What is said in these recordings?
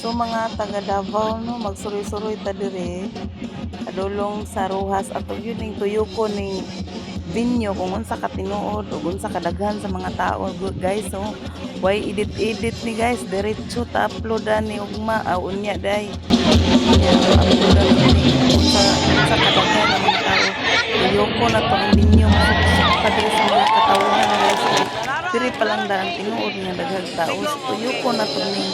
So mga taga Davao no magsuroy-suroy ta dire adulong sa Rojas ato yun ning tuyoko ning binyo kung unsa ka tinuod ug unsa kadaghan sa mga tao guys. So why edit ni guys diretso ta uploadan ni ugma unya day unya uploadan ni unsa kadaghan ng mga tao tuyoko na to ang binyo masuk pa diri sa mga katawhan guys. Diri pa lang daan tinuod nga daghang tao so tuyoko na to ning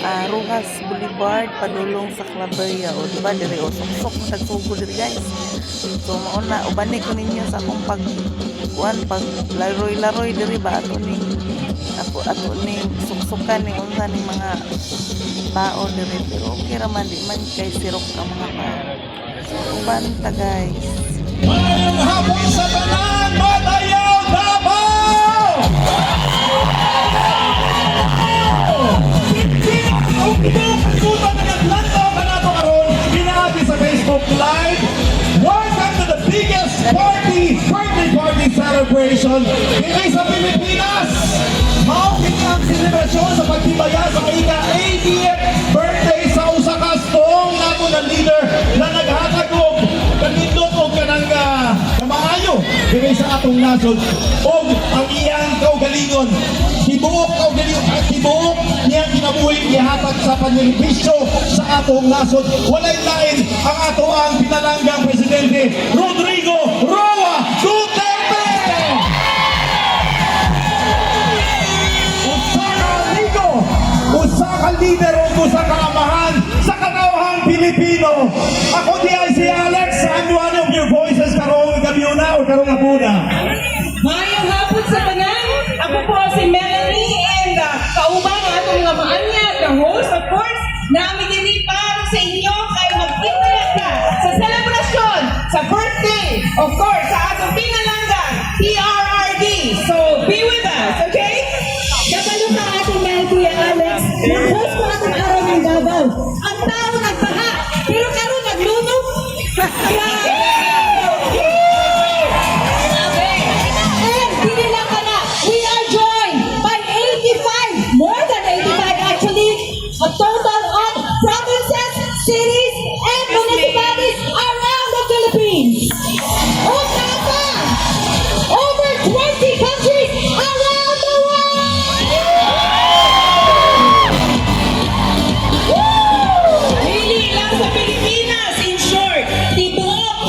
Rojas Boulevard padulong sa Claveria o diba diri o sok-sok mo tagsugo diri guys. So mao na ubani ko ninyo sa akong pag laroy-laroy diri ba ato ning suksukan ning unsa ning mga tao diri pero okay ra man di man kay sirok ang mga tao. So uban ta guys. Mayroong hapon sa tanan, Matayaw, Davao! Ang pinapasutan ng Atlanta Manato karon pinaabi sa Facebook Live. Welcome to the biggest birthday celebration dito sa Pilipinas. Maupit ang selebrasyon sa pagtibaya sa ika-80th birthday sa usa ka strong nato na leader na naghatag og kanindot og kanang kamaayo diri sa atong nasod og ang iyang kaugalingon. Tibuok niyang kinabuhi gihatag sa panbenepisyo sa atong nasod. Walay lain ang ato ang pinalanggang presidente Rodrigo Roa Duterte. Usa ka leader o usa ka amahan sa katawhang Pilipino. Ako di ay si Alex, I'm one of your voices karong gabiuna o karong hapuna. Mayong hapon sa tanan. Ako po si Melanie and kauban ang atong mga maanya, the host of course, namin din para sa inyo kay magkita ka sa selebrasyon, sa birthday, of course, sa atong pinalanggan, PRRD. So, be with us, okay? Kabalo ka ating mahal Kuya Alex, na-host ko ating araw ng Davao. Ang tao nagbaha, pero karon naglunok. And hindi lang pala, we are joined by 85, more than 85 actually, a total of provinces, cities, and municipalities around the Philippines. Over 20 countries around the world! Hindi lang sa Pilipinas, in short, tibuok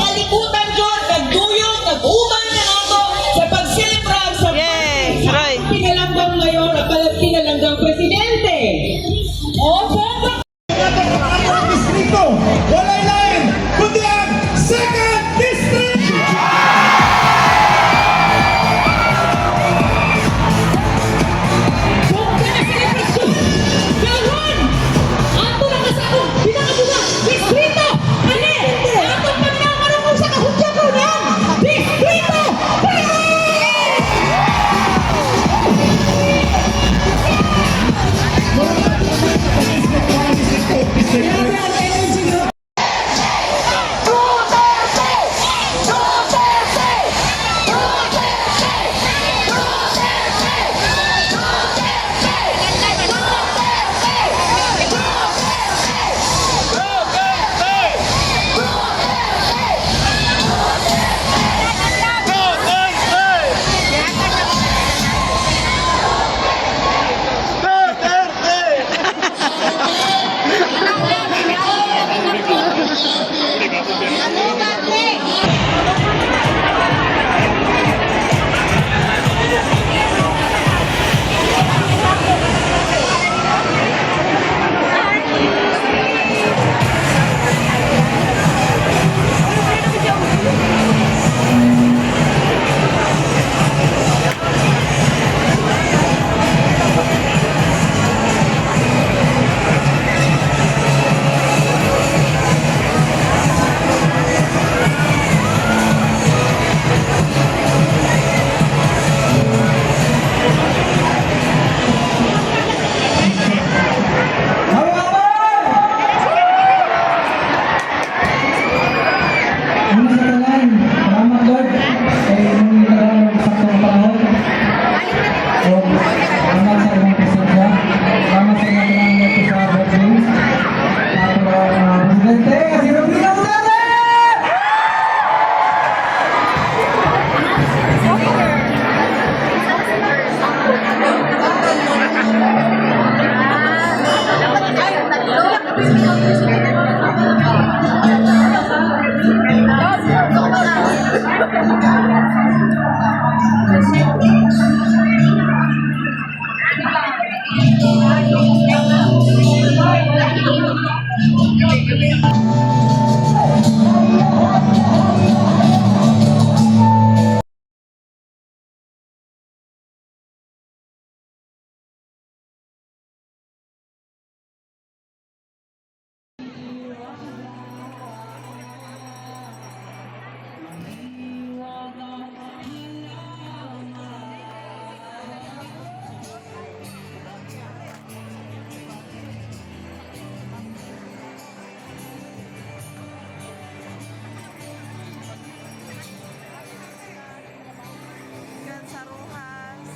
Ikan sa Rojas.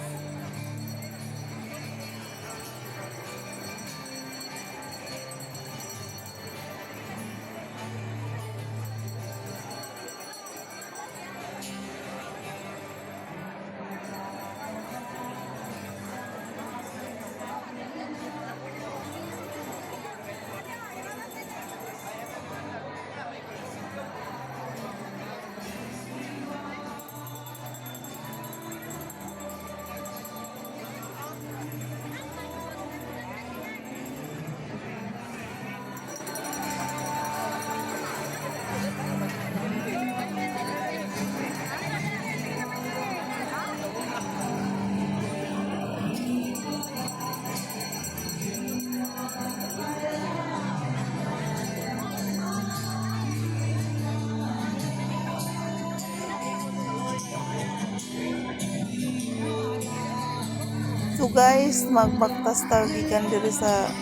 So guys, magbaktas ta gikan diri sa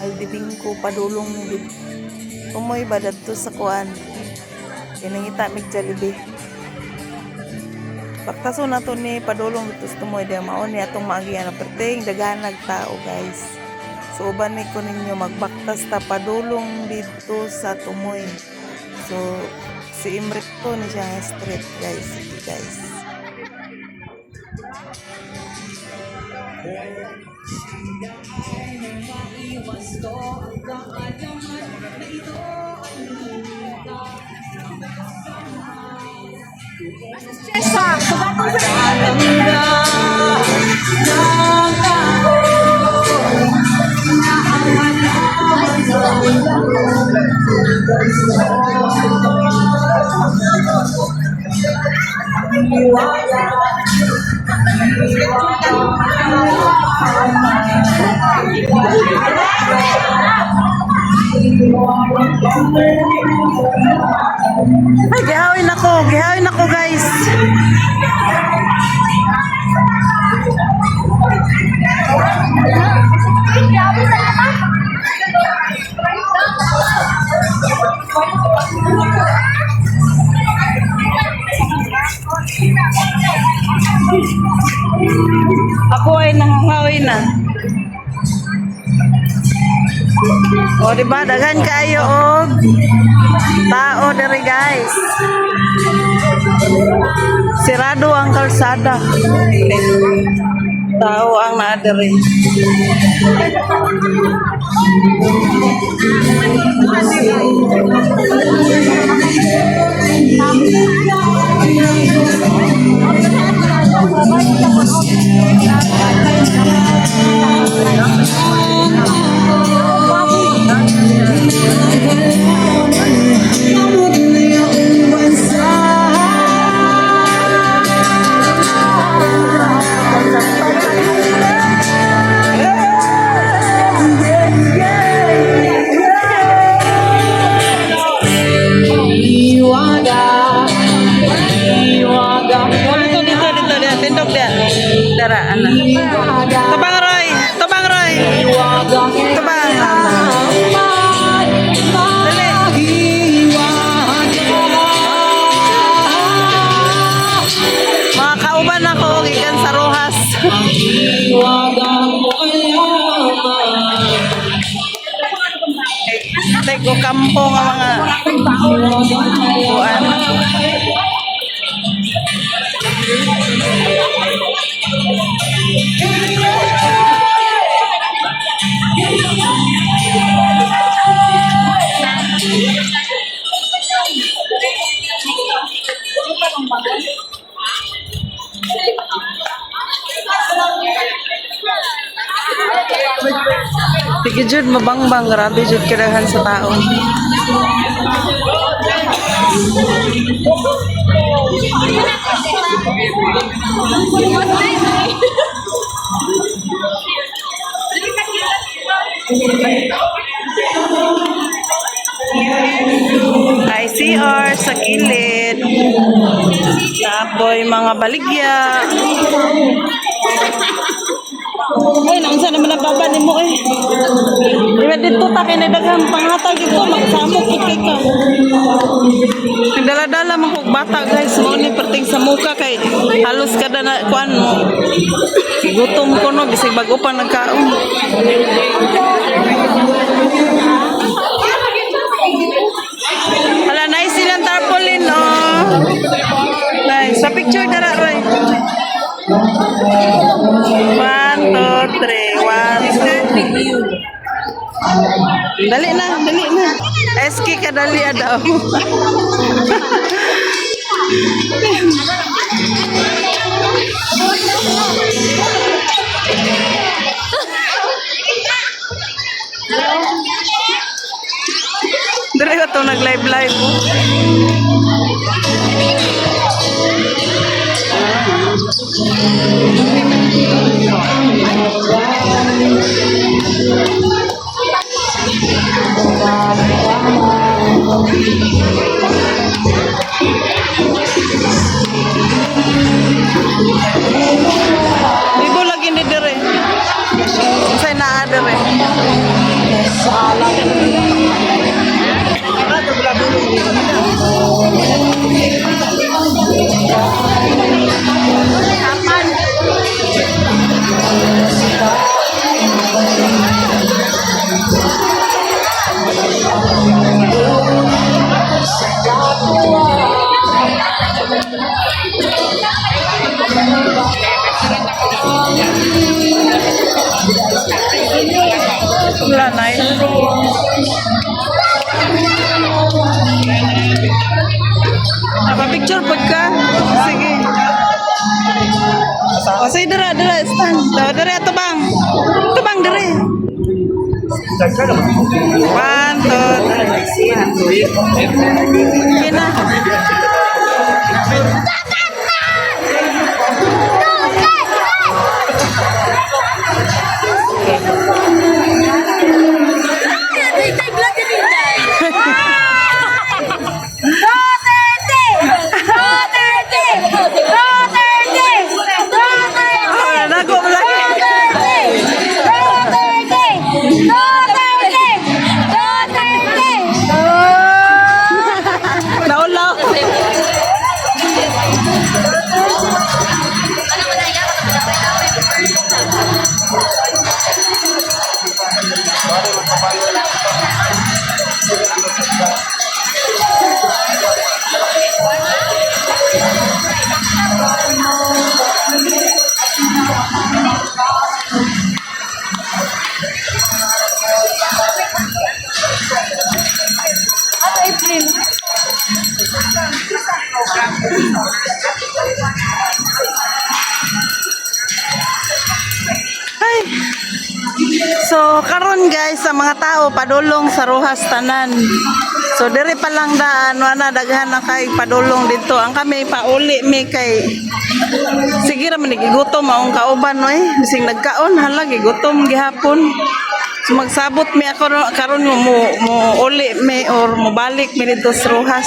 Aldibingko padulong ni gid. Tumoy ba dadto sa kuan? Kinangita mig Jollibee. Baktaso na to ni padulong dito sa tumoy dia mao ni atong maagian na perting daghan tao guys. So uban ni ko ninyo magbaktas ta padulong dito sa tumoy. So si Imrik to ni siya nga street guys. Sige guys. Ay, gihawin ako guys. Ako ay nangangawin na. O, diba? Daghan kayo og tao diri guys. Sirado ang kalsada. Tao ang naadiri. Tindog dia. Dara anak. Tabang Roy. Tabang. Mga kauban ako gikan sa Rojas. Teko kampo nga mga kuan. Sige jud mabangbang grabe jud kadahan sa tao. ICR sa kilid. Tapoy mga baligya. Ay, naunsa naman ang baba ni mo eh. Diba dito ta kay nadaghang panghatag dito magsamok ikay ka. Nagdala-dala man kog bata guys, mo ni perting sa muka kay halos kada na kuan mo. Gutom ko no bisig bago pa nagkaon. Hala, nice silang tarpaulin oh. Nice. Sa picture dara Roy. 1, 2, 3. 1, 2. Dali na, dali na. Eski ka dali daw. Dali ko to nag-live. Ibu lagi di dire. Saya na dire. Wala na eh. Picture pud ka? Sige. O say dira stand. Dira to bang. To bang dire. 1, 2, 3. Kina. Ay. So karon guys sa mga tao padulong sa Rojas tanan. So diri pa lang daan wala daghan na kay padulong dito. Ang kami pauli mi kay sige ra man gigutom maong kauban no eh. Bising nagkaon hala gigutom gihapon. So magsabot mi ako karon mo uli mi or mo balik mi dito sa Rojas.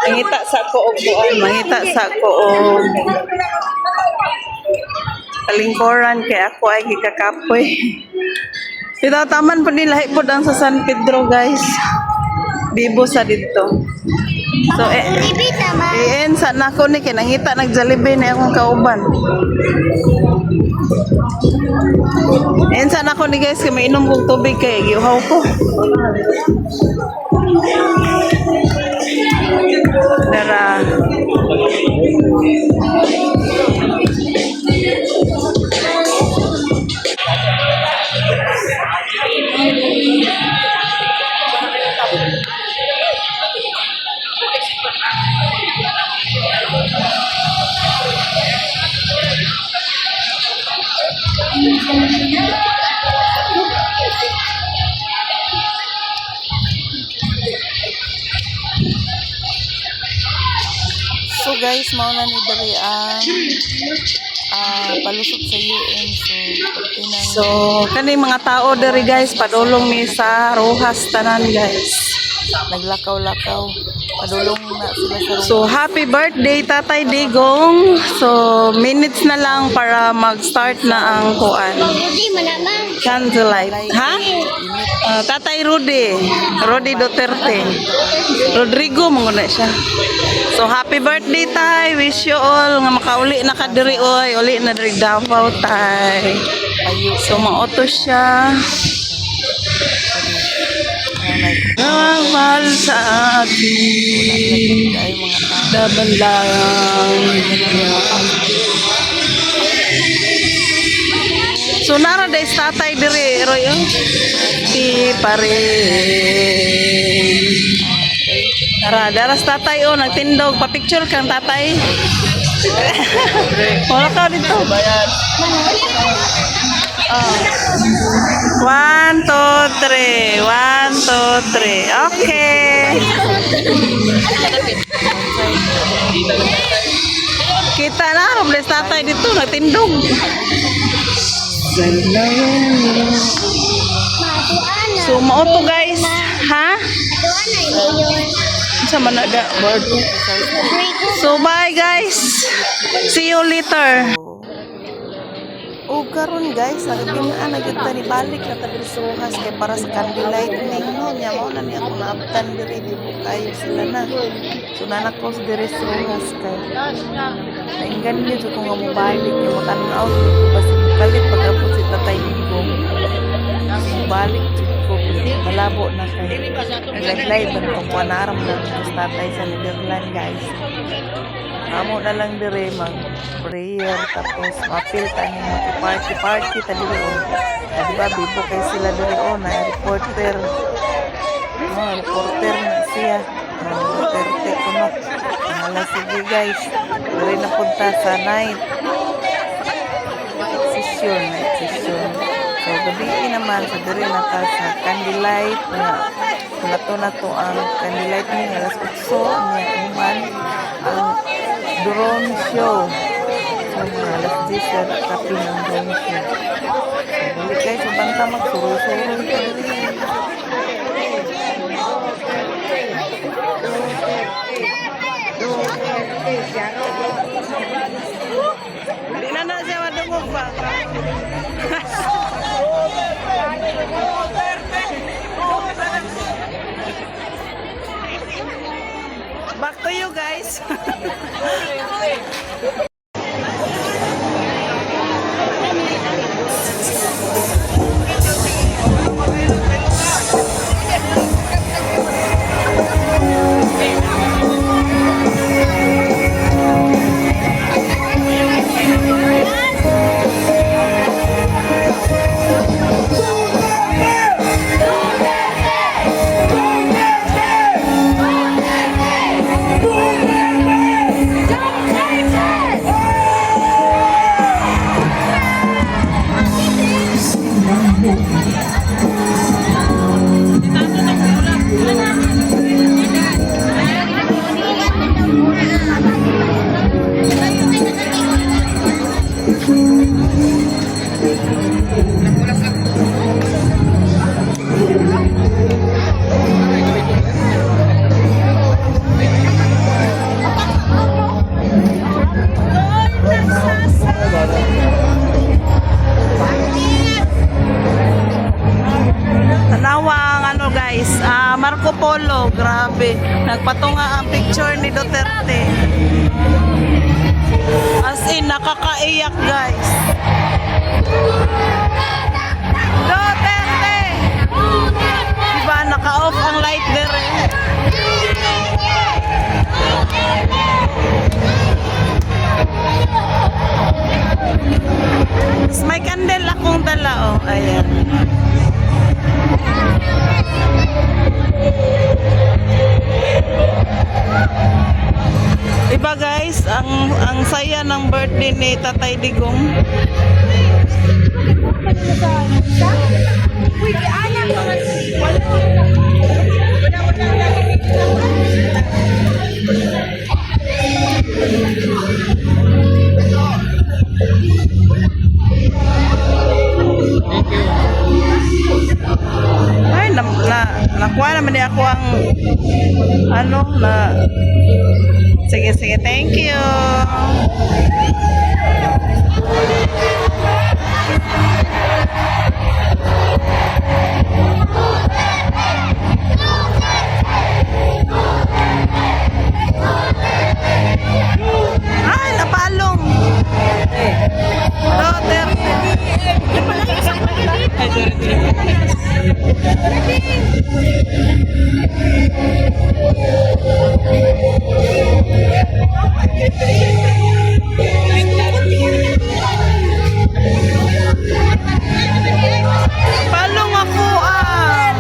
Mangita sa ko og buon, mangita sa ko og kalingkoran kay ako ay gikakapoy. Taman po nila po ang sa San Pedro guys. Bibo sa dito. So sa nako ni kay nangita nag-Jollibee ni akong kauban. Sa nako ni guys kay mainom kog tubig kay giuhaw ko. Dara. So guys, mauna ni diri ang palusot sa UN. So kani mga tao diri guys, padulong ni sa Rojas tanan guys. Naglakaw-lakaw. Padulong na sila sa Rojas. So happy birthday Tatay Digong. So minutes na lang para mag-start na ang kuan. Candlelight. Ha? Tatay Rudy Duterte. Rodrigo muna siya. So happy birthday tay. Wish you all nga makauli na ka diri oy. Uli na diri Davao tay. So maoto siya. Ang mahal sa atin. Daban lang. So nara day tatay diri Roy. Di pare. Tara, daras tatay oh, nagtindog. Pa-picture kang tatay. Wala ka dito. Oh. 1, 2, 3. 1, 2, 3. Okay. Kita na, robles tatay dito, nagtindog. So, mauto guys. Ha? Sa managa board. So bye guys. See you later. O karon guys, nagdinaan na gyud ta ni balik na ta diri sa Rojas kay para sa candlelight ning no nya mao na ni ako naabtan diri di po kayo sila na. So nanak ko sa diri sa Rojas kay nainggan niyo ko nga mobalik yung matanaw ko basta kalit pag-abot si Tatay Digong. Balik ko malabo na kay nag-live ang pagwanaram na sa tatay sa Netherlands guys. Amo na lang dire mag prayer tapos mapil tani party tali on. Diba bibo kay sila dire on na reporter. Reporter na siya. Duterte ko no. Hala sige guys. Dire na punta sa night session. So gabi naman sa dire na ta sa candlelight na na to ang candlelight ni alas 8 niya uman ang drone show. So mga alas 10 na kapi ng drone show. So balik guys, sa banta magsuro-suro ka rin. Hindi na siya madungog ba? Back to you guys. Marco Polo, grabe. Nagpatunga ang picture ni Duterte. As in, nakakaiyak guys. Duterte! Diba, naka-off ang light there eh. May candle akong dala oh. Ayan. Diba guys, ang saya ng birthday ni Tatay Digong. Ay, nakuha naman niya ako ang ano na sige sige, thank you. Ay, napalong. Palong ako ah.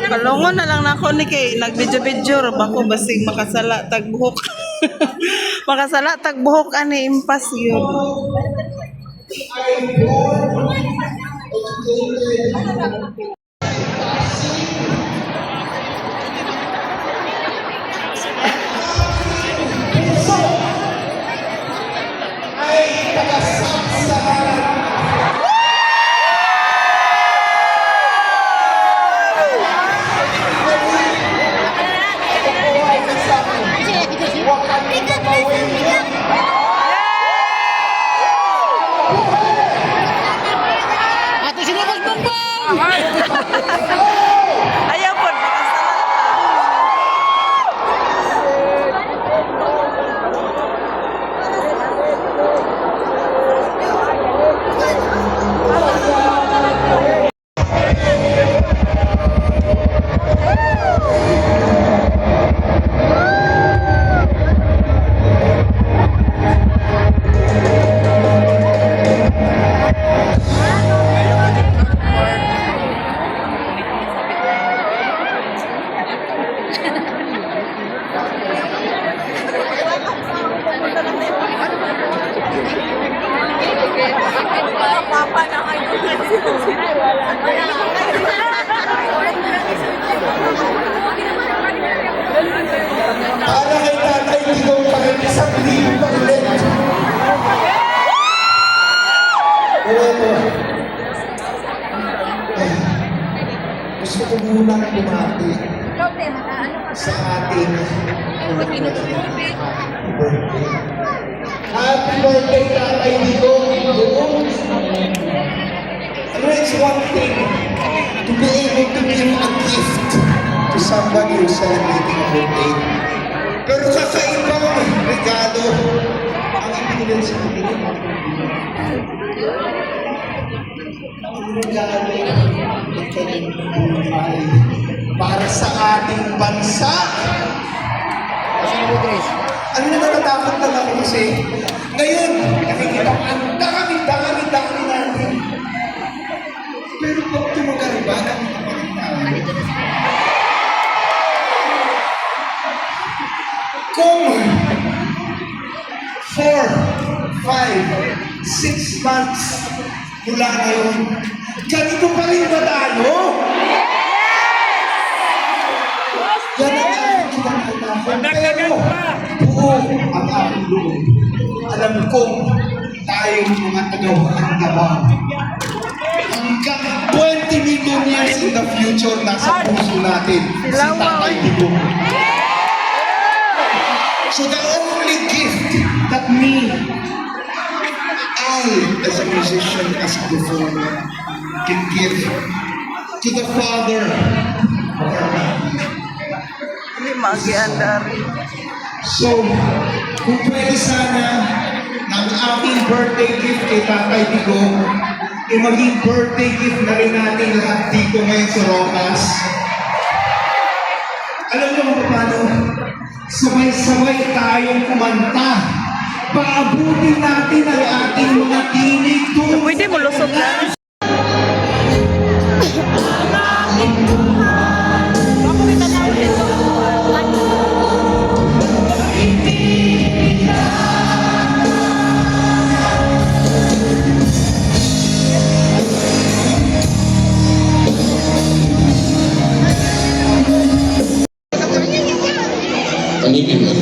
Kalungon na lang nako ni kay nagvideo-video ra ba ko basig makasala tag buhok. Makasala tag buhok ani impas yun. Ayaw po, makasala. Para kay Tatay Digong pa rin isang libo pa ulit. Pero ito, gusto ko munang bumati sa ating happy birthday. Happy birthday, Tatay Digong. Ano, it's one thing to be able to give a gift to somebody who's celebrating a birthday. Pero kakaibang regalo ang ibigay sa atin. Ang regalo ay kanyang buhay para sa ating bansa. Ano na natatakot lang ako kasi ngayon nakikita ko ang dami natin. Pero pag tumagal ba, kung 4, 5, 6 months mula ngayon, ganito pa rin ba tayo? Yan ang aking kinakailangan. Pero buo ang aking loob. Alam kong tayong mga tagawang hanggang 20 million years in the future, nasa puso natin si Tatay Digong. So the only gift that I, as a musician, as a performer, can give to the Father. Hindi mag-iandar. So, kung pwede sana ng aking birthday gift kay Tatay Digo, maging birthday gift na rin natin lahat dito ngayon sa Rojas. Alam niyo kung paano? Sabay-sabay tayong kumanta. Paabutin natin ang ating mga tinig doon. Pwede mo lusot na. Kanipin mo.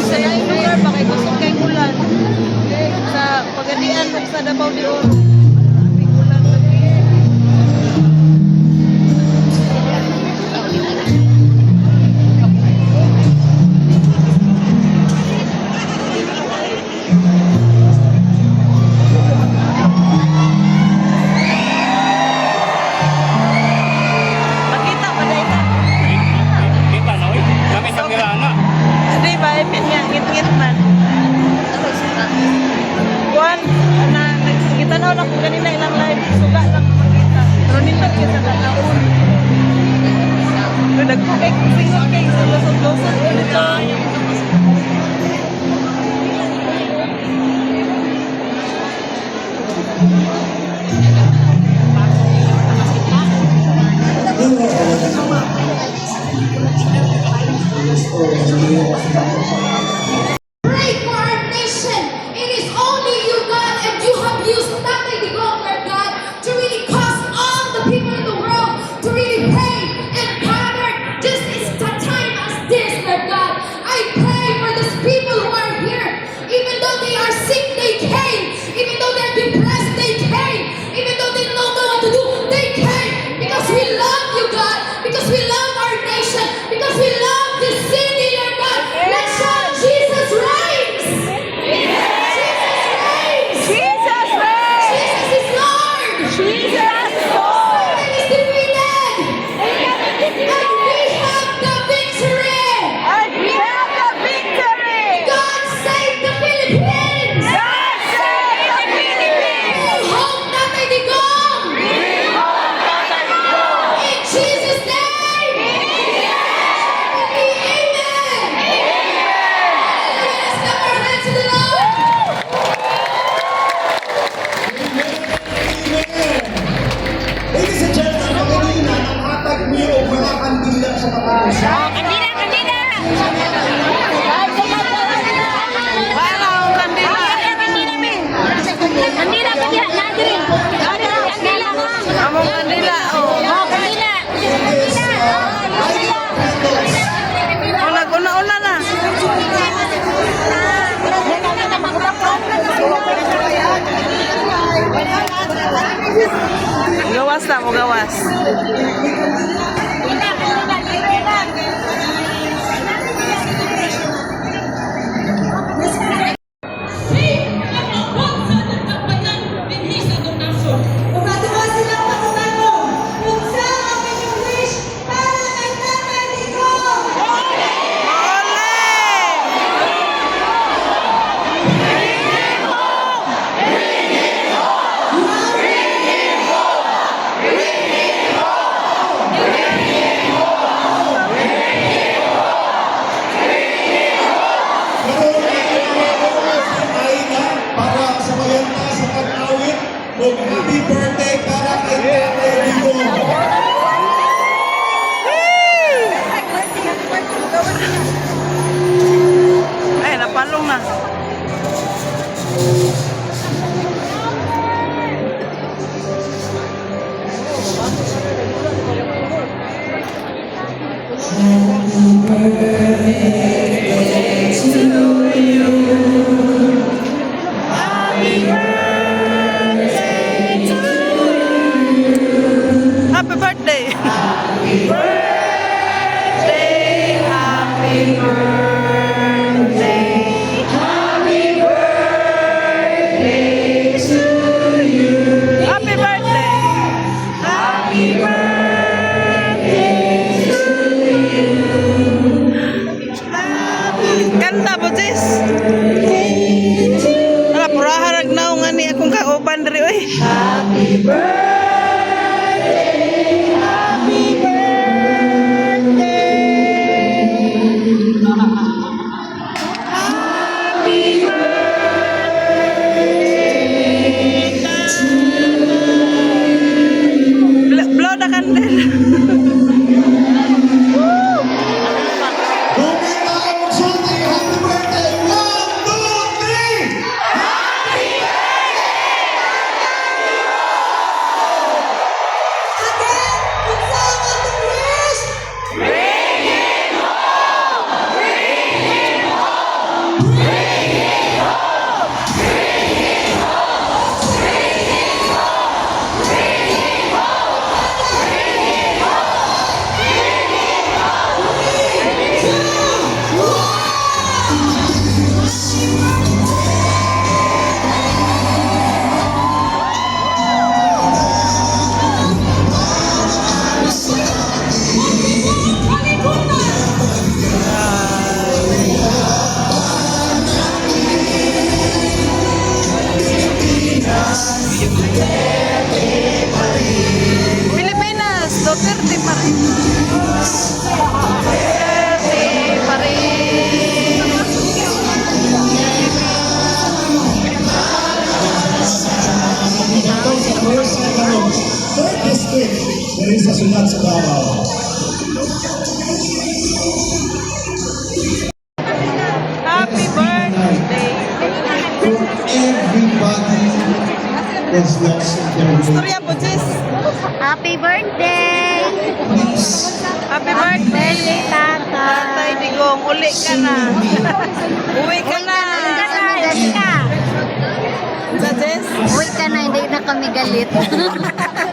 Saya yung lugar pa kay gusto kay Kulan. Sa Pagadian ug sa Davao de Oro. Ang Kulan lagi. Makita ba na ito? Kita na, oy. Kami sa Mirana. Di ba? Ipin nga, ngit-ngit man. Juan, kita na lang kung kanina ilang live. Suga lang makita. Pero nito kita na naun. Pero nagpukay kong singot kay sa losot-losot. Ito. Pray for our nation. It is only you, God, and you have used nothing to go, Lord God, to really cause all the people in the world to really pray and gather just a time as this, Lord God. I pray for those people who are here, even though they are sick, they came. Even though they're depressed, they came. Even though they don't know what to do, they came. Because we love you, God. Because we love our nation. Because we love this city, Lord God. Let's shout Jesus reigns. Jesus reigns. Jesus is Lord. Jesus is Lord. Satan is defeated. And we have the victory. And we have the victory! God save the Philippines. God save the Philippines! We hope Tatay Digong. In Jesus' name. Amen. Let us clap our hands to the Lord. Ladies and gentlemen, kanina, nakatag niyo ang mga kandila sa kapatid. Kandila, kandila. Wala akong kandila. Kandila, men. Kandila, kandila. Nadiri. Kandila, ha? Among kandila. Oh, kandila. O, nag-una-una na. Gawas na mo, gawas. Kung matuwa silang patutanong, kung saan ang inyong wish para kay Tatay Digong. Ole! Ay na, para sa mayanta sa pag-awit, happy birthday para kay Tatay Digong. Ay, napalong na. Happy birthday! uli ka na. Uwi ka na. Sa Jess? Uy ka na, hindi na kami galit.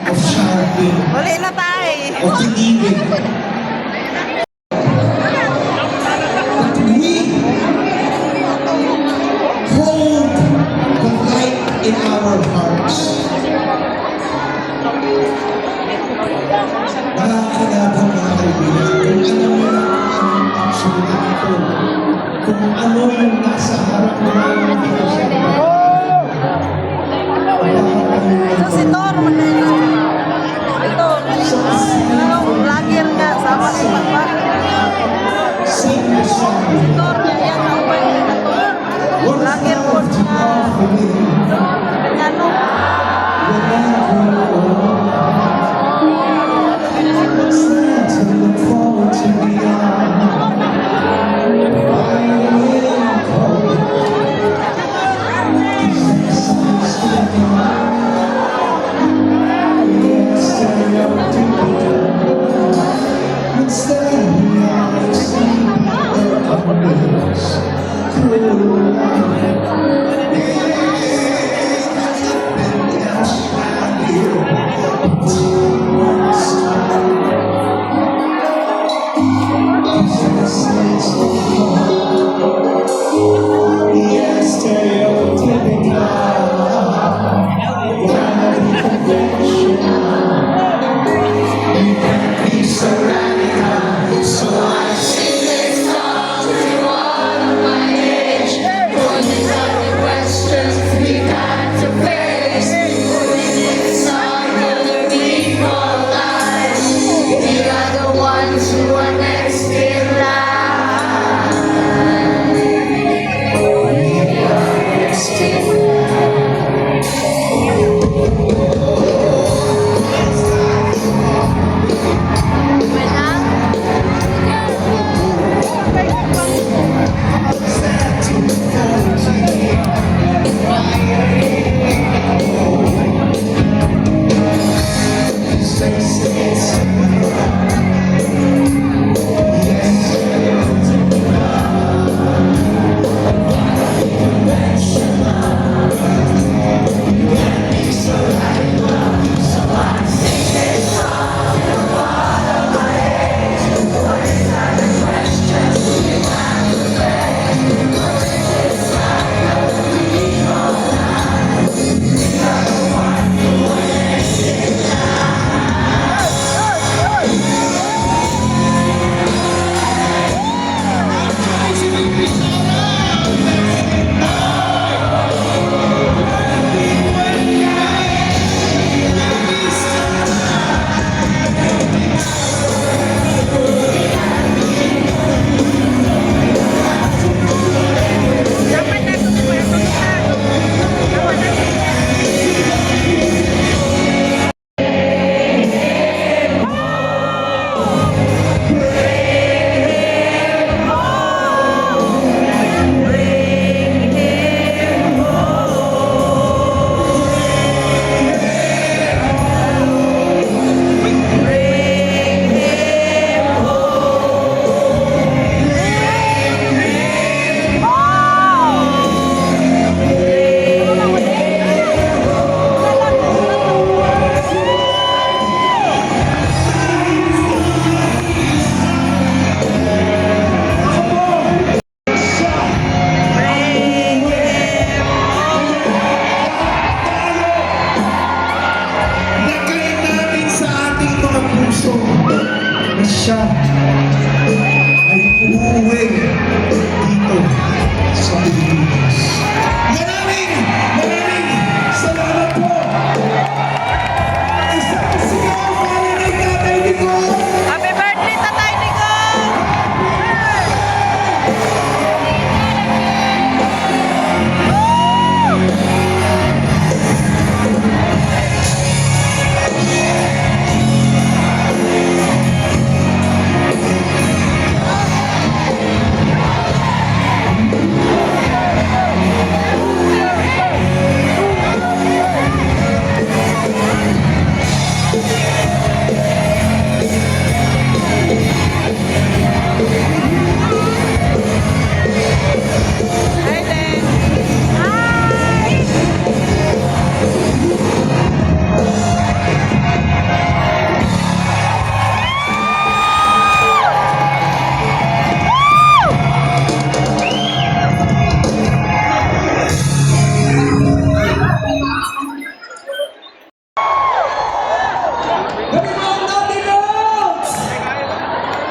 of shouting, Uli na tayo. of believing. But we hold the light in our hearts. Nakakilabang mga kaibigan kung ano yung nasa harap namin dito sa So si Tor, ito, vlogger nga, sama si Papa. sing the song. Tor, yan na upan nila Tor. Vlogger po siya. Ano? Surrounded by age,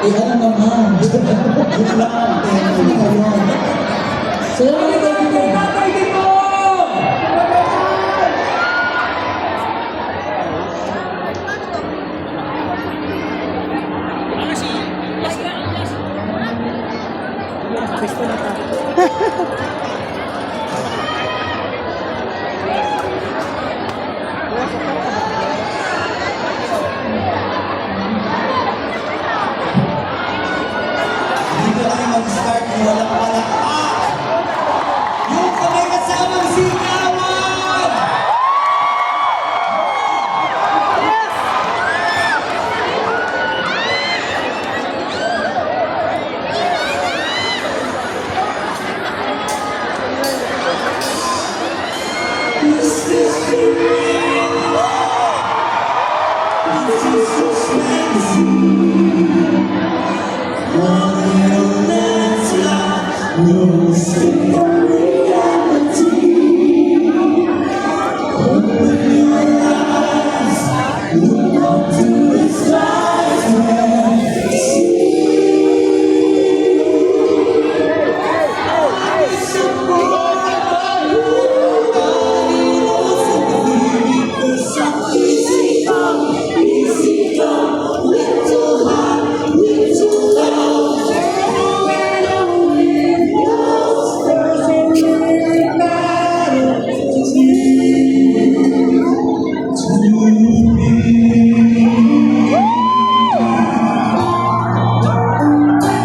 Eh, ano naman? Yun lang. Thank you. Ayun. Salamat, thank you. Tatay dito! Dito kami mag-start ng walang palakpak. Yung kami kasamang sigawan!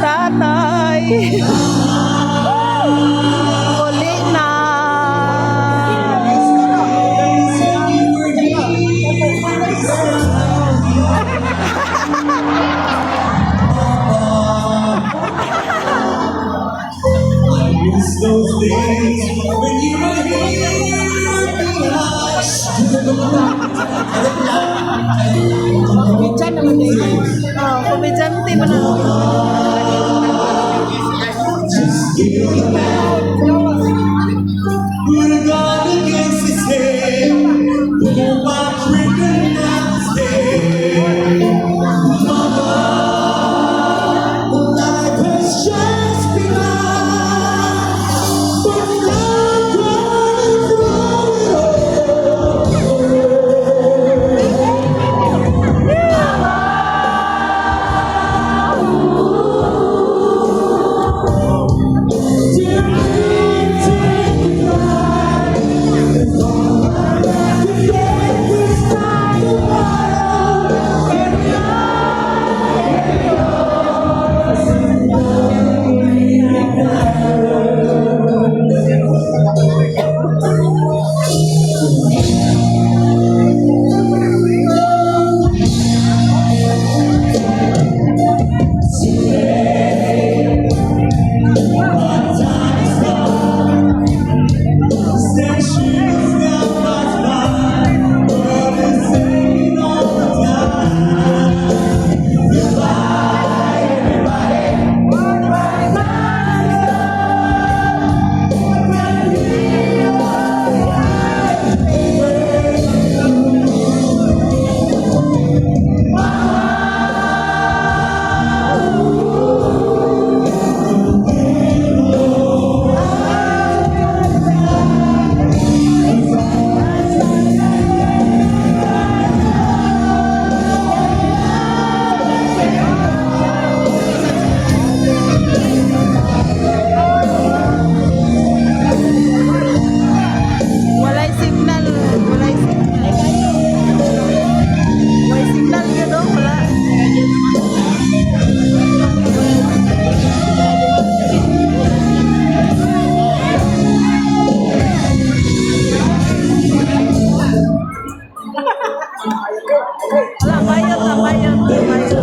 Tatay! Uli na! Those days when you were here Komedyan naman din. Oh, komedyante man na. Put a gun against his head, pull my trigger now stay. Mama, life has just begun, but I'm gonna throw it Walay signal. Walay signal. Walay signal yun o. Wala. Wala, bayad na, bayad na, bayad.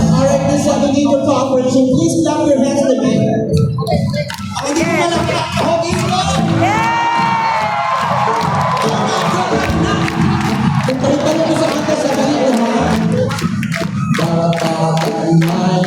Alright, this is the need for cooperation. Please clap your hands to me. Ah,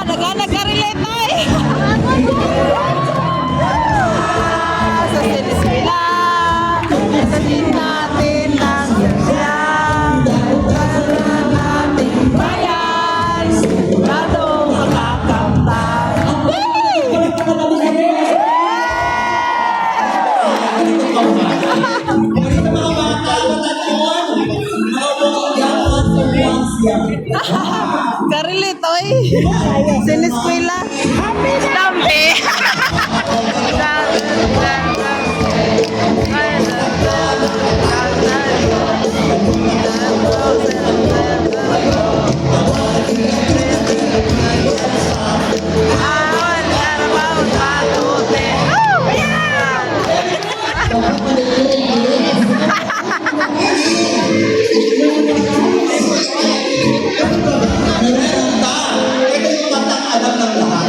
nag-relate tayo. Sa sinismila, sasabihin natin lang sila. Ating bayan, ladong makakamtan. Karelate, oy. Siniskwela. Dampi. Awan, karabaw, patute. Oh, yeah! Ito yung kantang alam ng lahat.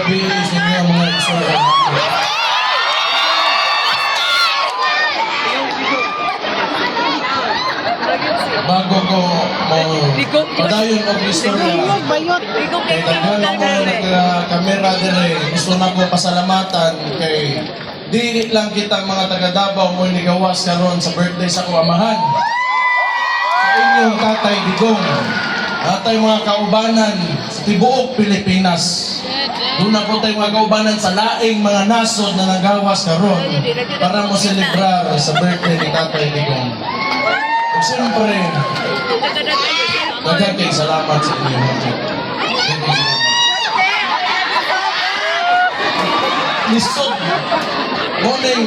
pili sa inyo mga igsoon. Bago ko padayon og istorya. Kay daghan ang mga nagka-kamera dire, gusto na ko pasalamatan kay dili lang kita mga taga Davao mo nigawas karon sa birthday sa akong amahan. Sa inyong Tatay Digong. Atay mga kaubanan sa tibuok Pilipinas. Doon na po tayo mga kaubanan sa laing mga nasod na nagawas karon para mo celebrar sa birthday ni Tatay Digong. At siyempre, nagkakay salamat sa inyo. Lisod. Morning.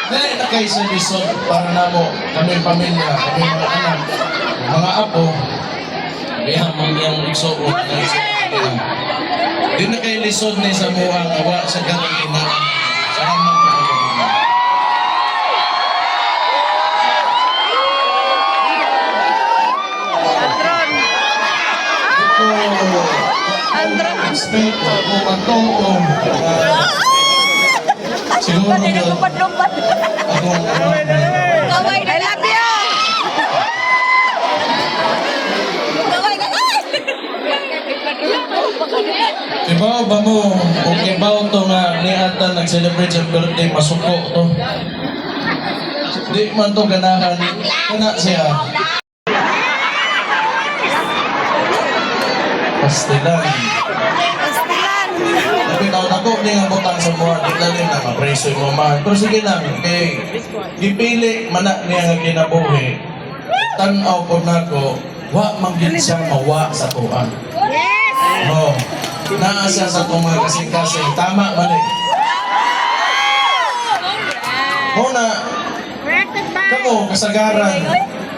Dili na kayo sa lisod para na mo, kami pamilya, kami mga anak, mga apo, kaya mga igsoon na sa pamilya. Di na kayo lisod ni sa muang awa sa ganina. Salamat po. Expect ko magtungkong siguro I love you! Kibaw ba mo o kibaw to nga ni ata nag-celebrate sa birthday masuko to? Di man to ganahan. Kana siya. Pastilan. Napitaw na ko, di nga butang sa mga kitlalin na mapreso yung mamahan. Pero sige lang, gipili manak niya nga kinabuhi. Tanaw po na ko, wa manggit siyang mawa sa tuan. No. Naa siya sa itong mga kasing-kasing. Tama, mali. Muna, kamo, kasagaran.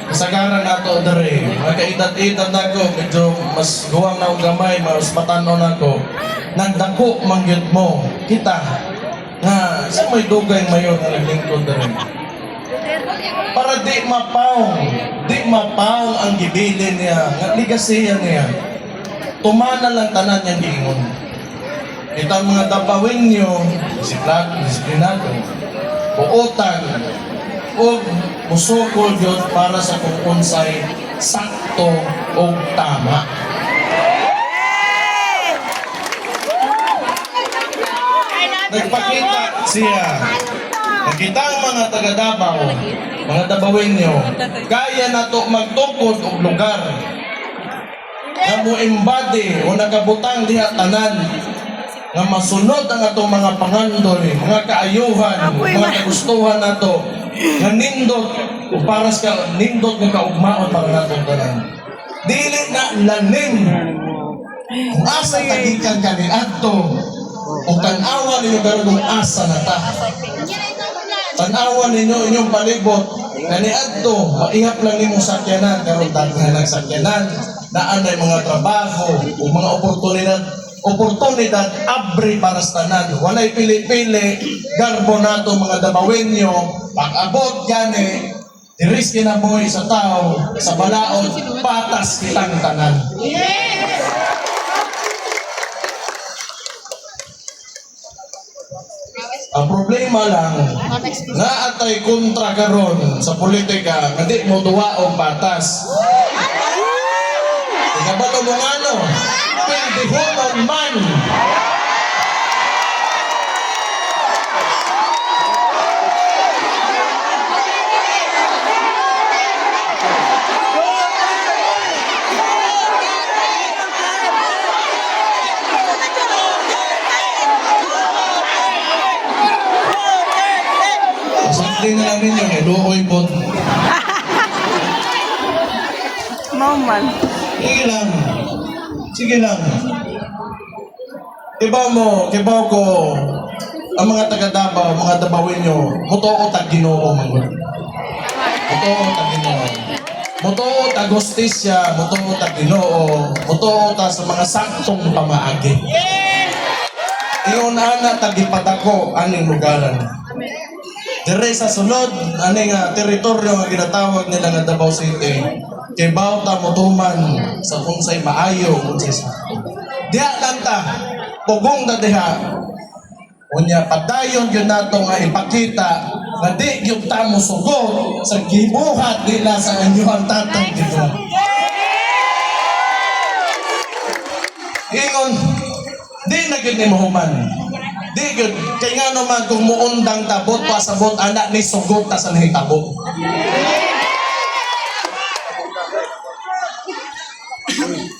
Kasagaran nato dari. Mga kaedad-edad na ko, medyo mas guwang na ang gamay, mas matanaw na ko. Nagdako mangyod mo, kita. Nga, sa may dugay mayon na naglingkod dari. Para di mapaw ang gibilin niya, nga ligasiya niya. Tumana lang tanan niyang giingon. Ito ang mga dabawin niyo, disiplinado, buotan, o musukol yun para sa kung unsay sakto o tama. Nagpakita siya. Nakita ang mga taga Davao, mga dabawin niyo, kaya na to magtukod og lugar na mo-embody o nakabutang diha tanan nga masunod ang atong mga pangandoy, mga kaayuhan, mga kagustuhan nato nga nindot o para sa nindot nga kaugmaon para natong tanan. Dili na lalim kung asa tagikan kani adto o tanawa ninyo garo kung asa na ta. Tanawa ninyo inyong palibot kani adto maihap lang nimong sakyanan karon daghan ng sakyanan naan ay mga trabaho o mga oportunidad abri para sa tanan. Walay pili-pili, garbo nato mga dabawin nyo, pag-abot gani, diris kinabuhi sa tao, sa balaod, patas kitang tanan. Ang problema lang, nga atay kontra karon sa politika, hindi mo duwaong patas. Ikabalo mo nga no, pindihuman man. Siyempre na lang ninyo, luoy po. Mauman. Sige lang. Sige lang. Kibaw ko, ang mga taga Davao, mga Dabawin nyo, mutuo tag Ginoo man. Mutuo tag Ginoo. Mutuo tag hostisya, mutuo tag Ginoo, mutuo ta sa mga saktong pamaagi. Iyon ana tag ipadako aning lugaran. Dire sa sunod, aning teritoryo nga ginatawag nila nga Davao City, kay bawta motuman sa unsay maayo, unsay sakto. Diha lang ta, pugong na diha. Unya padayon yun nato nga ipakita na di yung tamo sugot sa gibuhat nila sa inyong tatay dito. Ingon, di na gyud ni mahuman. Di gyud kay nga naman kung muundang tabot pasabot anak ni sugot ta sa nahitabo.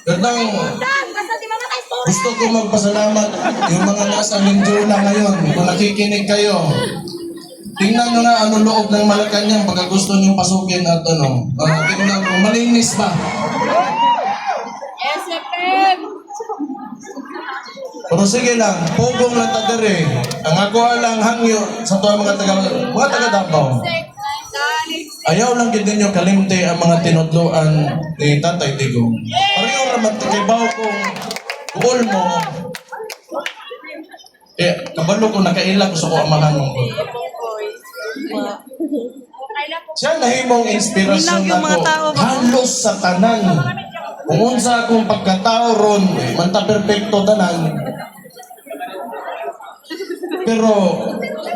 Ganang gusto ko magpasalamat yung mga nasa Mindula ngayon. Kung nakikinig kayo, tingnan nyo na ano loob ng Malacanang pagka gusto nyo pasukin at ano. Tingnan mo, malinis ba? Pero sige lang, pugong lang tadere. Ang ako lang hangyo sa tuwa mga taga Davao. Ayaw lang gid ninyo kalimte ang mga tinudloan ni Tatay Digong. Pareho raman kay bawo kong goal mo. Kabalo ko nakailang gusto ko amahan mo. Siya nahimong inspirasyon ako. Halos sa tanan. Kung unsa akong pagkatao ron, manta perfecto tanan. Pero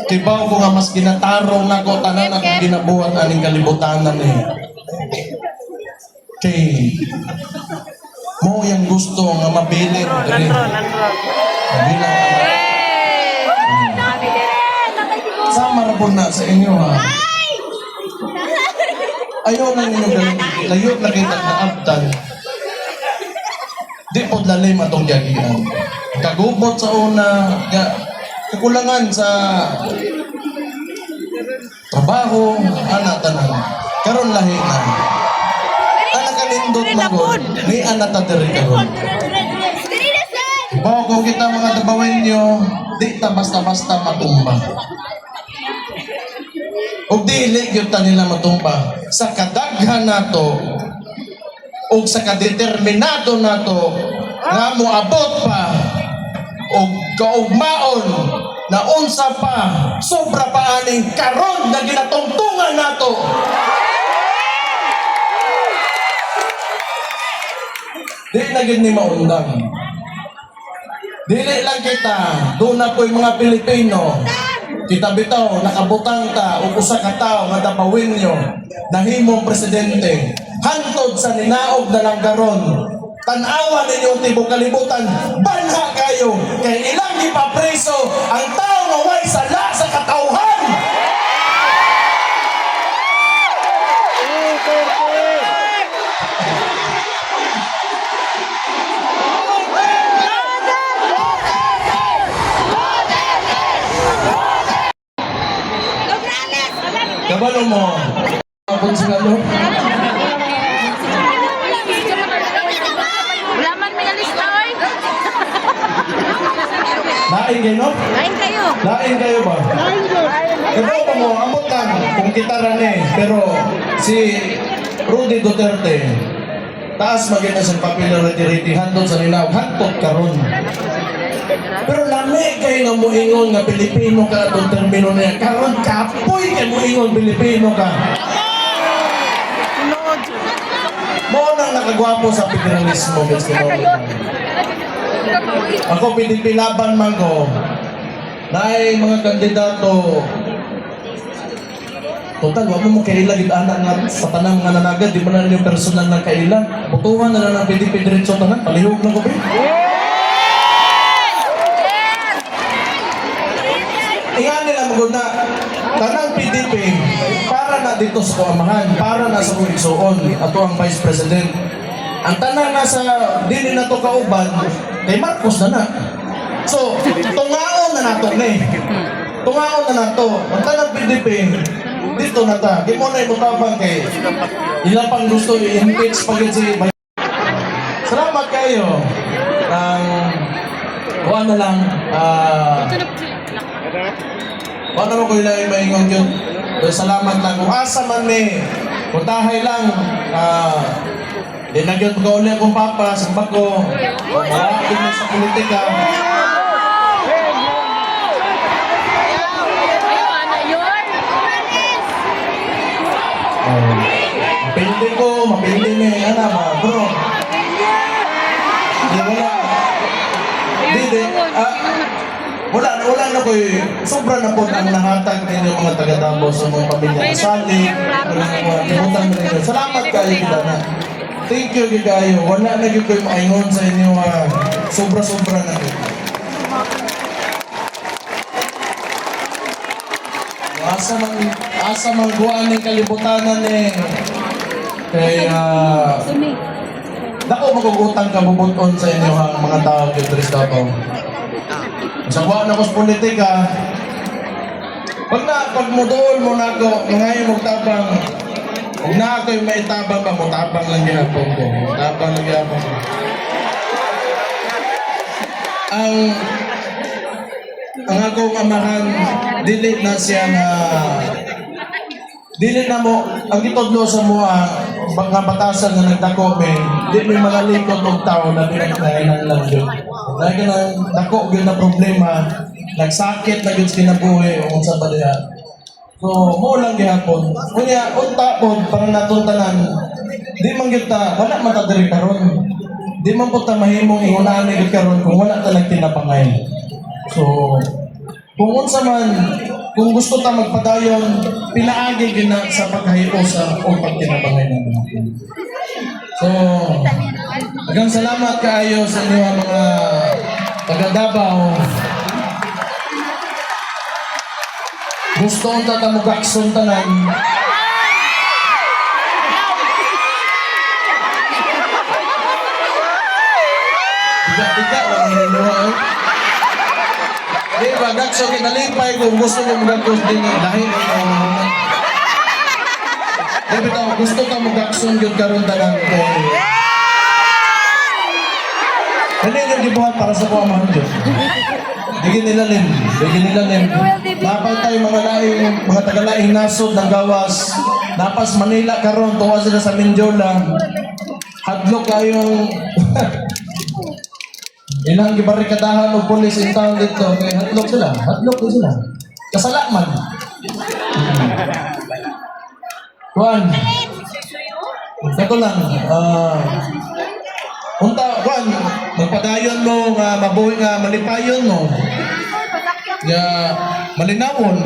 tibaw ko nga mas ginatarong nako tanan akong ginabuhat aning kalibutanan eh. Kay mo yang gusto nga mabilin diri. Sama ra po na sa inyo ha. Ayaw na ninyo galing layo na kita na abtan. Di po lalim atong yagian. Kagubot sa una, kakulangan sa trabaho, anak tanan. Karon lahi na. Anak kanindot magod, ni anak tadiri karon. Bawa ko kita mga dabawin nyo, di ta basta-basta matumba. O dili gyud ta nila matumba. Sa kadaghan nato, o sa kadeterminado nato, nga moabot pa, o kaugmaon na unsa pa sobra pa aning karon na ginatungtungan nato. Di na gid ni maundang. Dili lang kita, doon na po'y mga Pilipino. Kita bitaw, nakabutang ta o usa ka tao nga dabawin nyo nahimong presidente. Hantod sa ninaog na lang garon. Tanawa ninyo tibok kalibutan, banha kayo kay ilang ipapreso ang tao nga way sala sa katauhan. Kabalo mo. Abot sila no? Wala man may alista, oy. Lain kayo, no? Kain kayo. Lain kayo ba? Lain kayo. Ikaw pa mo, amot lang kung kita rin eh. Pero si Rudy Duterte, taas maganda sa popularity rating, handon sa nila, hantot karon. Pero lami kayo nga muingon nga Pilipino ka itong termino na yan. Karon kapoy kayo muingon Pilipino ka. Mo nang nakagwapo sa federalismo, Mr. Nolan. Ako pinipilaban man ko na ay mga kandidato. Total, wag mo kaila gid anak nga sa tanang nga nanagad, di mo na yung personal na kaila. Butuhan na lang ng PDP diretso tanan, palihog lang ko ba? Iyan nila magod na tanang PDP para na dito sa kuamahan, para na sa kuliksoon ato ang Vice President. Ang tanang nasa dili na to kauban kay Marcos na na. So, tungaon na nato ni. Tungaon na nato. Ang tanang PDP dito na ta. Di mo na imutabang kay ilang pang gusto i-impeach pagin si salamat kayo. O ano lang, wala mo ko ilang maingon yun. Salamat lang. Kung asa man may putahay lang, dinagyan ko ulit akong papa sa bako. Malapit na sa politika. Mapindi ko, mapindi ni, ano ba, bro? Di wala. Di Hindi. Wala na ko sobra na po ang nahatag ninyo mga taga-Davao sa mga pamilya kasali. Salamat kayo kita na. Thank you kayo. Wala na gyud koy maingon sa inyo sobra-sobra na gyud. Asa man guan ng kalibutanan ni kay dako magugutang kabubuton sa inyo mga tao dito sa Davao. Sa buwan ako sa politika, pag mudool mo na ako, ngayon magtabang, huwag na ako yung maitabang ba, mutabang lang gihapon ko. Mutabang lang gihapon ko. Ang akong amahan, dili na siya na, dili na mo, ang itodlo sa mga batasan na nagdako may, di may mga likod ng tao na pinagkahinan lang yun. Dahil ka dako yun na problema, nagsakit na yun sa kinabuhi o kung sa baliha. So, mo lang gihapon. Kunya, unta po, parang natuntanan, di man kita, wala matadiri karon. Di man po ta mahimong ingunahan ni karon kung wala ta nagtinapangay. So, kung unsa man, kung gusto ta magpadayon, pinaagi gina sa paghahipo sa o pagtinapangay namin. So, hanggang salamat kaayo sa inyo mga taga-Davao. Gusto kong tatamugakson tanan. Tiga-tiga lang hinuha eh. Di ba, gakson kinalipay kung gusto mo magakos din dahil di ba, gusto ka magakson yun karon tanan ko. Ano yung gibuhat para sa mga mahal Diyos? Bigyan nila rin. Napal tayo mga tagalaing nasod ng gawas. Napas Manila karon, tuwa sila sa Mindiola. Hadlok kayong ilang gibarikadahan o polis in town dito. Kaya hadlok sila. Kasalakman. Juan. Ito lang. Unta, Juan, magpadayon mo nga mabuhi nga malipayon mo. Nga malinawon.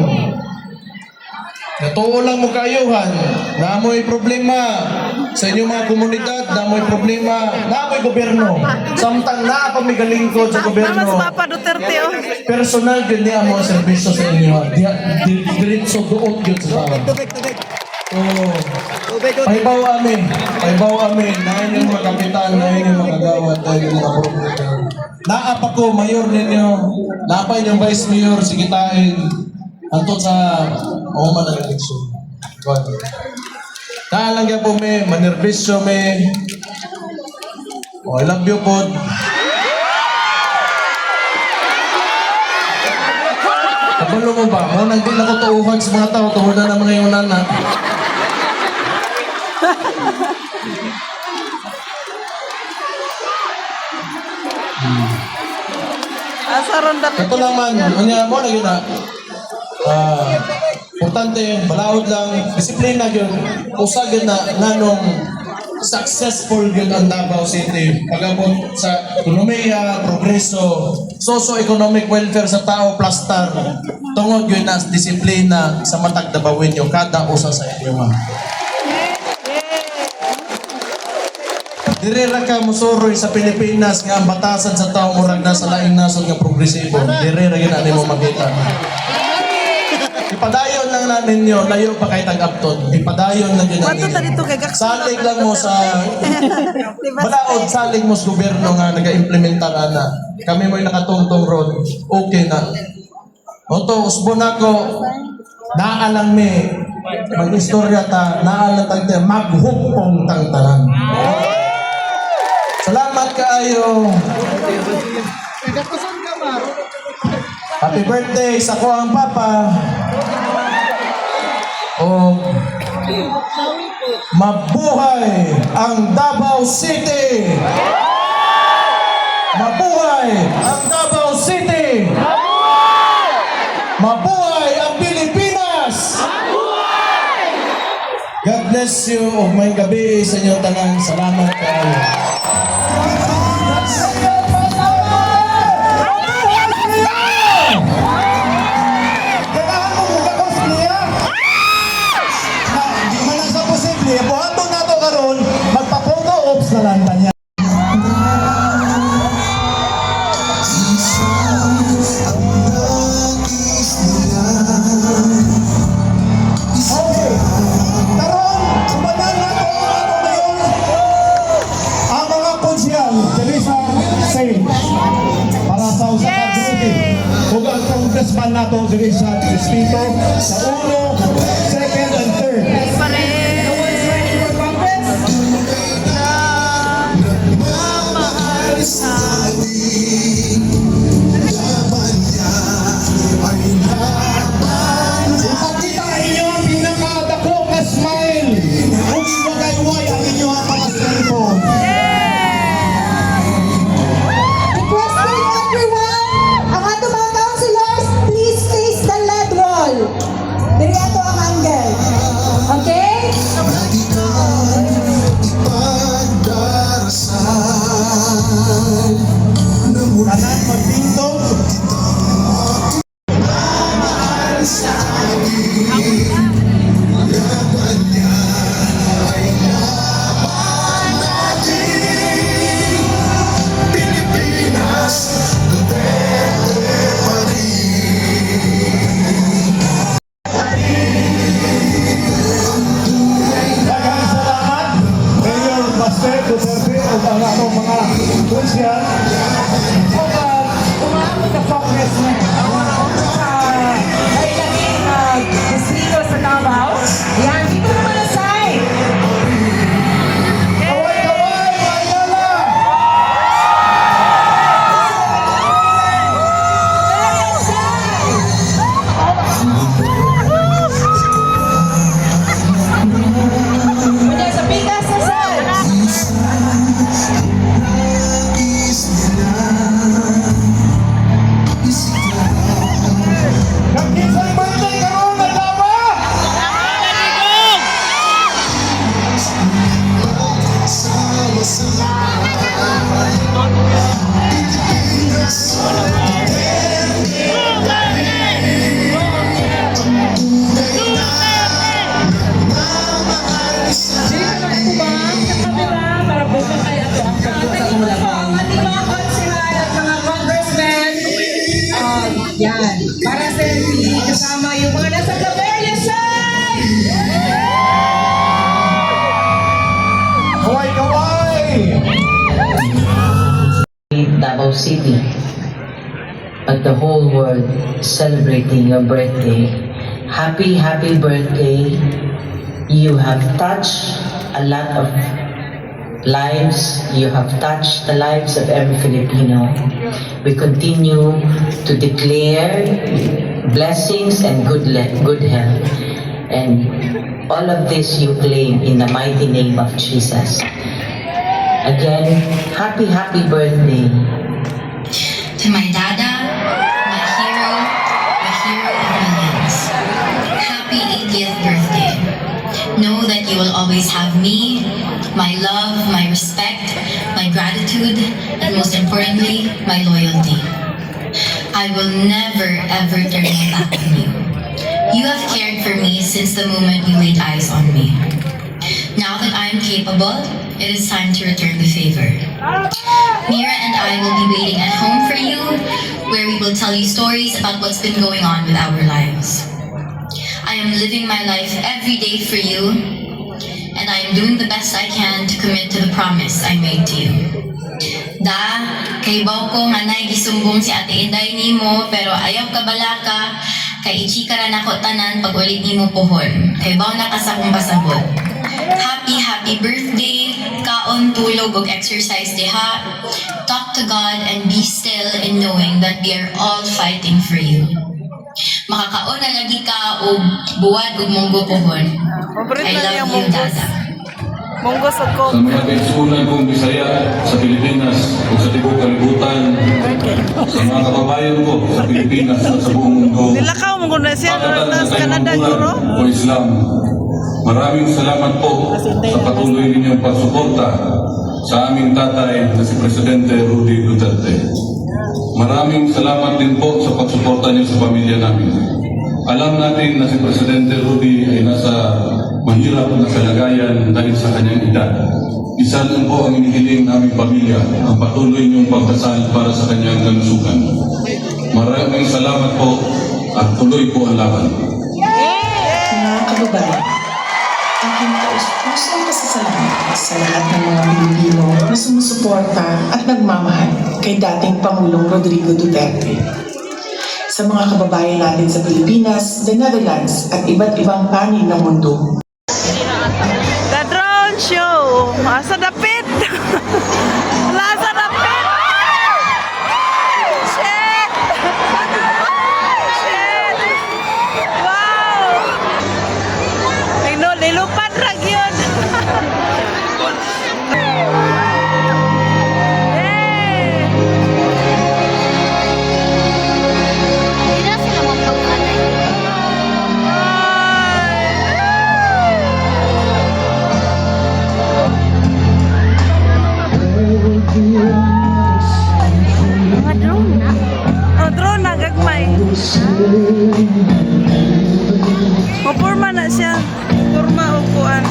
Natuo lang mo kayuhan. Namoy problema sa inyong mga komunidad, namoy problema, namoy gobyerno. Samtang naapamigalingkod sa gobyerno. Mas Papa Duterte oh. Personal yun niya ang mga serbisyo sa inyo. Diretso doon yun sa tao. Paibaw amin, nahin yung mga kapitan, nahin yung mga gawad, nahin yung mga promotor. Naapa ko, mayor ninyo, naapa yung vice mayor, sigitain, antod sa man ng eleksyon. Naalang yan po may, manerbisyo may, I love you po. Kabalo mo ba? Mo nang di na ko tuuhan sa mga tao, tungod na mga yung nanak. Asaron dali. Ito lang man, ano mo na yun na. Importante, balaod lang, disiplina yun. Usag yun na nanong successful yun ang Davao City. Pagabot sa ekonomiya, progreso, socio-economic welfare sa tao, plastar. Tungod yun na disiplina sa matag Davawin nyo, kada usa sa inyo nga. Dire ra ka musuroy sa Pilipinas nga ang batasan sa tao murag na sa laing nasod nga progresibo. Dire ra gyud ani mo makita. Ipadayon lang na ninyo, layo pa kay tag-apton. Ipadayon lang yun Wato ta dito kay Gakson. salig lang mo sa balaod, salig mo sa gobyerno nga naga-implementar ana. Kami mo'y nakatungtong road. Okay na. Oto, usbon ako. Naalang mi. Mag-istorya ta, naalang tagte, maghupong tang tanan. Salamat kaayo. Happy birthday sa ko ang papa. O mabuhay ang Davao City. Mabuhay ang Davao City. Mabuhay ang Pilipinas. God bless you. May gabi sa inyong tanan. Salamat kaayo. congressman nato diri sa distrito sa 1, 2nd and 3rd. No one's running for Congress? Ipakita inyo ang pinakadako nga smile. Kung iwagay-way ang inyo ang mga cellphone. Requesting everyone, ang ato mga councilors, please face the lead roll. Diri ato ang angle. Okay? Tanan magpinto. Daghang salamat, Mayor Baste Duterte o ang atong mga konsyal. Umami ka Congress na kailangan distrito sa Davao. Yan, dito naman ang side. Kaway-kaway, Mayala! Muna sa pikas sa side. Nagkisang birthday karon na dawa! Para buka kayo ito ang pagod sa ulang. Ating mga konsihan at mga congressmen. Yan. Para selfie, kasama yung mga nasa Claveria side! Kaway-kaway! Davao City, but the whole world celebrating your birthday. Happy, happy birthday. You have touched a lot of lives. You have touched the lives of every Filipino. We continue to declare blessings and good health. And all of this you claim in the mighty name of Jesus. Again, happy, happy birthday. To my dada, my hero of millions. Happy 80th birthday. Know that you will always have me, my love, my respect, my gratitude, and most importantly, my loyalty. I will never ever turn my back on you. You have cared for me since the moment you laid eyes on me. Now that I am capable, it is time to return the favor. Mira and I will be waiting at home for you, where we will tell you stories about what's been going on with our lives. I am living my life every day for you, and I am doing the best I can to commit to the promise I made to you. Kay Bauko nga nay gisumbong si Ate Inday nimo, pero ayaw ka balaka, kay ichikaran ako tanan pag ulit nimo pohon. Kay baw na ka sa akong pasabot. Happy birthday, kaon, tulog, ug exercise diha. Talk to God and be still in knowing that we are all fighting for you. Makakaon na lagi ka og buwad ug munggo pohon. I love you, Dada. Munggos og Sa mga kaigsunan kong Bisaya sa Pilipinas o sa tibok kalibutan, sa mga kababayan ko sa Pilipinas at sa buong mundo, Nilakaw mo na siya pagkatan sa sa Canada, kainukulan guro. o Islam. Maraming salamat po sa patuloy ninyong pagsuporta sa aming tatay na si Presidente Rudy Duterte. Maraming salamat din po sa pagsuporta niyo sa pamilya namin. Alam natin na si Presidente Rudy ay nasa mahirap na kalagayan dahil sa kanyang edad. Isa lang po ang inihiling naming pamilya, ang patuloy niyong pagdasal para sa kanyang kalusugan. Maraming salamat po at tuloy po ang laban. Mga kababayan, aking taus-pusong pasasalamat sa lahat ng mga Pilipino na sumusuporta at nagmamahal kay dating Pangulong Rodrigo Duterte. sa mga kababayan natin sa Pilipinas, the Netherlands at iba't ibang panig ng mundo. The drone show! Asa dapit! Lasa dapit! Shit! Shit! Wow! Ay no, lilupad rag yun! Yay! Hindi na sila magpagkanay. Mga drone na. Oh, drone na, gagmay. Mapurma na siya. Purma o kuan.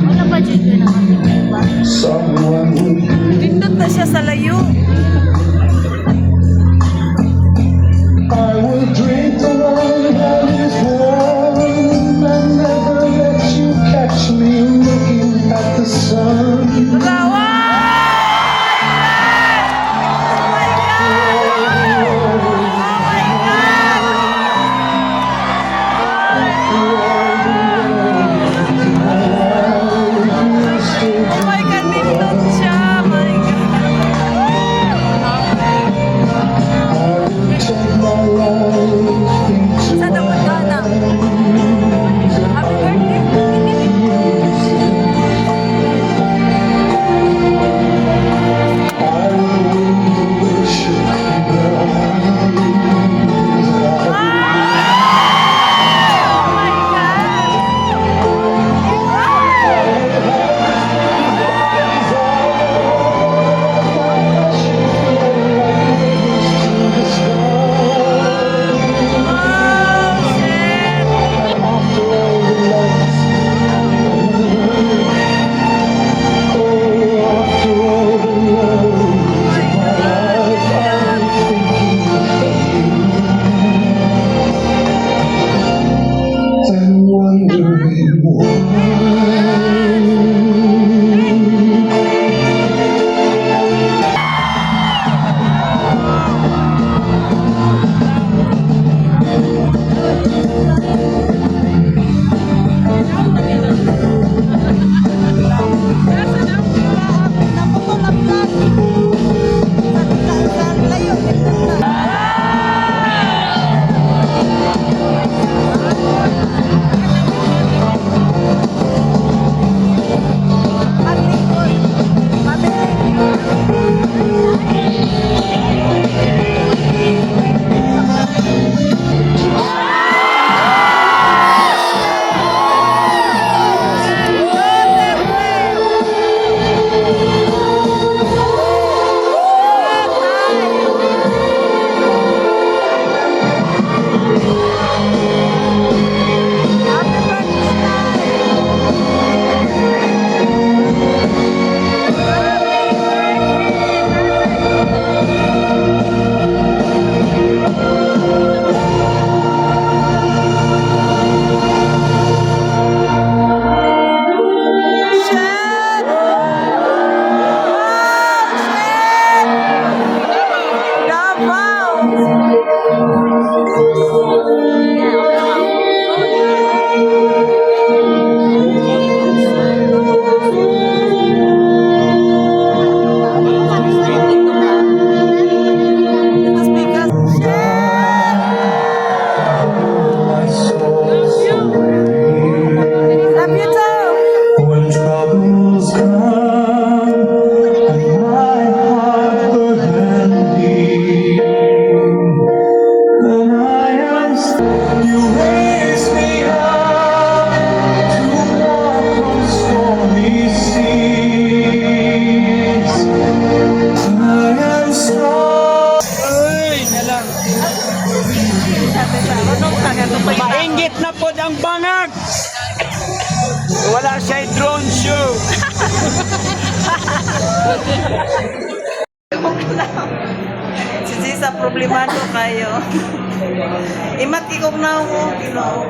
Wala ba dyan yun ang ating iba? Pindot na siya sa layo. I will drink the wine that is warm and never let you catch me looking at the sun. Lawa! Oh my God! Oh my God! Oh my God, nindot siya. My God. Take my life into Sa dapat ka na. Happy birthday. I will worship Oh my God! Oh, shit! and wondering why. When troubles come and my heart burdened, then I am. You raise me up to walk on stormy seas. I am strong. Maingit na po ang bangag. Wala siya drone show. Si Sisa problemado kayo. Imat ikog na mo, Ginoo.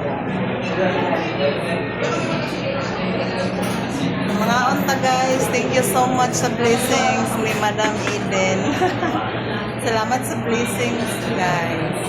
Mga unta guys, thank you so much sa blessings ni Madam Eden. Salamat sa blessings, guys.